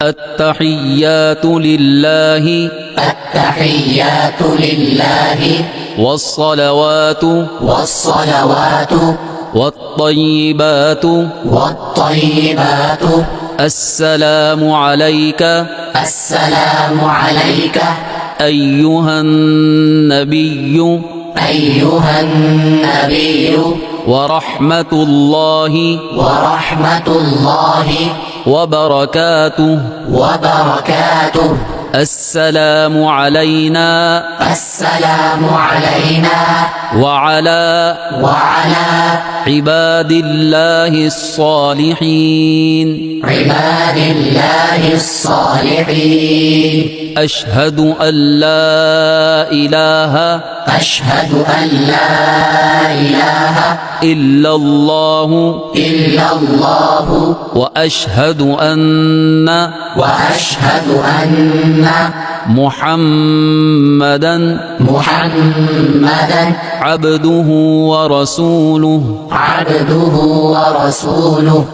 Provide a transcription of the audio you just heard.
التحيات لله التحيات لله والصلوات والصلوات والطيبات والطيبات السلام عليك السلام عليك أيها النبي أيها النبي ورحمة الله ورحمة الله وبركاته وبركاته السلام علينا السلام علينا وعلى وعلى عباد الله الصالحين عباد الله الصالحين أشهد أن لا إله أشهد أن لا إله إلا الله إلا الله وأشهد أن محمدا عبده ورسوله ورسوله